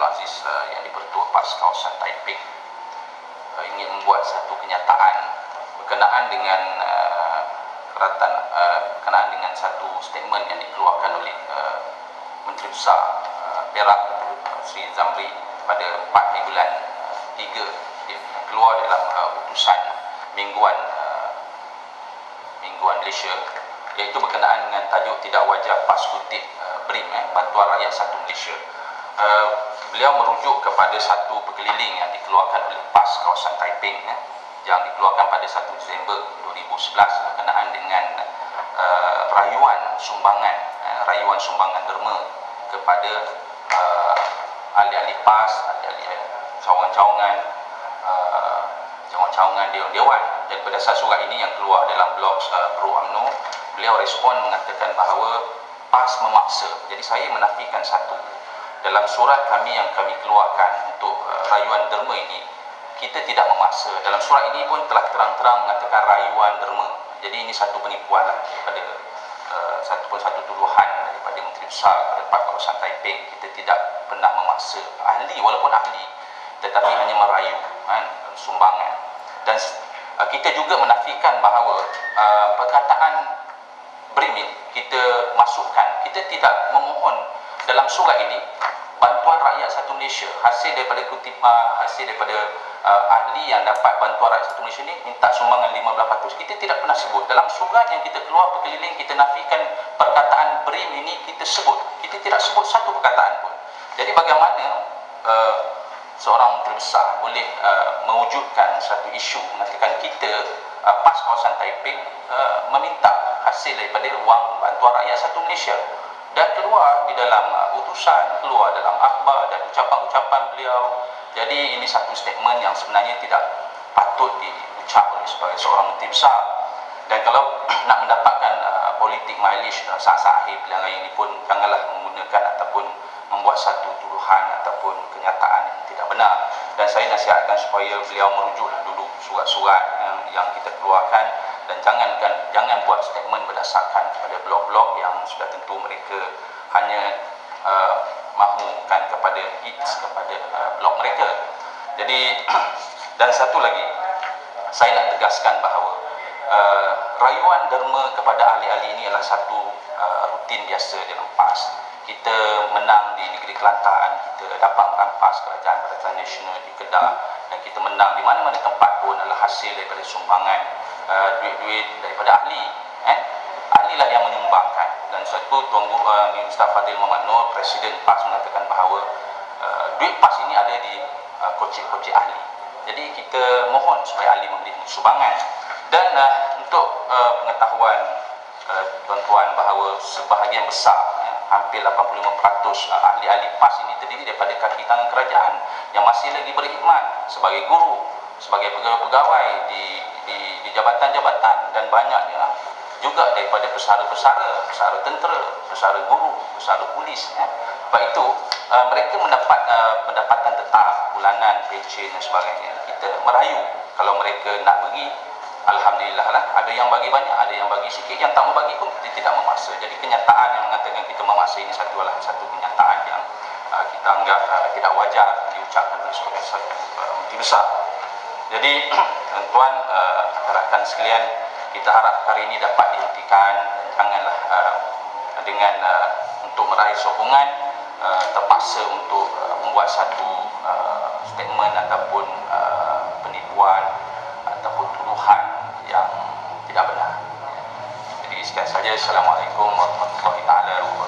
Aziz yang di-Pertua PAS kawasan Taiping ingin membuat satu kenyataan berkenaan dengan berkenaan dengan satu statement yang dikeluarkan oleh Menteri Besar Perak Sri Zamri pada 4 bulan 3 yang keluar dalam utusan mingguan Malaysia, iaitu berkenaan dengan tajuk tidak wajar PAS kutip BRIM, Bantuan Rakyat Satu Malaysia. Beliau merujuk kepada satu perkeliling yang dikeluarkan oleh PAS kawasan Taiping yang dikeluarkan pada 1 Disember 2011 berkenaan dengan rayuan sumbangan derma kepada ahli-ahli PAS, ahli-ahli cawangan dewan. Dan berdasar surat ini yang keluar dalam blog Pro UMNO, beliau respon mengatakan bahawa PAS memaksa. Jadi saya menafikan satu. Dalam surat kami yang kami keluarkan untuk rayuan derma ini, kita tidak memaksa. Dalam surat ini pun telah terang-terang mengatakan rayuan derma. Jadi ini satu penipuan daripada satu tuduhan daripada Menteri Besar kepada PAS kawasan Taiping. Kita tidak pernah memaksa ahli, walaupun ahli, tetapi hanya merayu sumbangan. Dan kita juga menafikan bahawa perkataan BRIM ini kita masukkan. Kita tidak memohon dalam surat ini bantuan rakyat satu Malaysia hasil daripada hasil daripada ahli yang dapat bantuan rakyat satu Malaysia ini minta sumbangan 15%. Kita tidak pernah sebut dalam surat yang kita keluar berkeliling. Kita nafikan perkataan BRIM ini kita sebut. Kita tidak sebut satu perkataan pun. Jadi bagaimana seorang Menteri Besar boleh mewujudkan satu isu mengatakan kita PAS kawasan Taiping meminta hasil daripada wang bantuan rakyat satu Malaysia, dan keluar di dalam utusan, keluar dalam akhbar dan ucapan-ucapan beliau. Jadi ini satu statement yang sebenarnya tidak patut diucap oleh sebagai seorang Menteri Besar. Dan kalau nak mendapatkan politik mileage saat akhir pilihan raya ini pun, janganlah menggunakan ataupun membuat satu tuduhan ataupun kenyataan yang tidak benar. Dan saya nasihatkan supaya beliau merujuklah dulu surat-surat yang kita keluarkan, dan jangan buat statement berdasarkan kepada blog-blog yang sudah tentu mereka hanya mahukan kepada hits kepada blog mereka. Jadi dan satu lagi, saya nak tegaskan bahawa rayuan derma kepada ahli-ahli ini adalah satu rutin biasa dalam PAS. Kita menang di negeri Kelantan, kita dapat merampas kerajaan nasional di Kedah, dan kita menang di mana-mana tempat pun adalah hasil daripada sumbangan duit-duit daripada ahli. Ahli lah yang menyumbangkan. Dan suatu Tuan Guru Ustaz Fadil Muhammad Noor, Presiden PAS, mengatakan bahawa duit PAS ini ada di kocik-kocik ahli. Jadi kita mohon supaya ahli memberi sumbangan. Dan untuk pengetahuan tuan-tuan bahawa sebahagian besar, hampir 85% ahli-ahli PAS ini terdiri daripada kaki tangan kerajaan yang masih lagi berkhidmat sebagai guru, sebagai pegawai-pegawai di jabatan-jabatan, dan banyaknya juga daripada pesara tentera, pesara guru, pesara polis. Sebab itu mereka mendapat pendapatan tetap bulanan, pencen dan sebagainya. Kita merayu kalau mereka nak bagi, alhamdulillah lah, ada yang bagi banyak, ada yang bagi sikit, yang tak mau bagi pun kita tidak memaksa. Jadi kenyataan yang mengatakan kita memaksa ini adalah satu kenyataan yang kita anggap tidak wajar diucapkan oleh satu Menteri Besar. Jadi tuan rakan sekalian, kita harap hari ini dapat dihentikan. Janganlah dengan untuk meraih sokongan terpaksa untuk membuat satu statement ataupun penipuan ataupun tuduhan yang tidak benar. Jadi sekian saja. Assalamualaikum warahmatullahi wabarakatuh.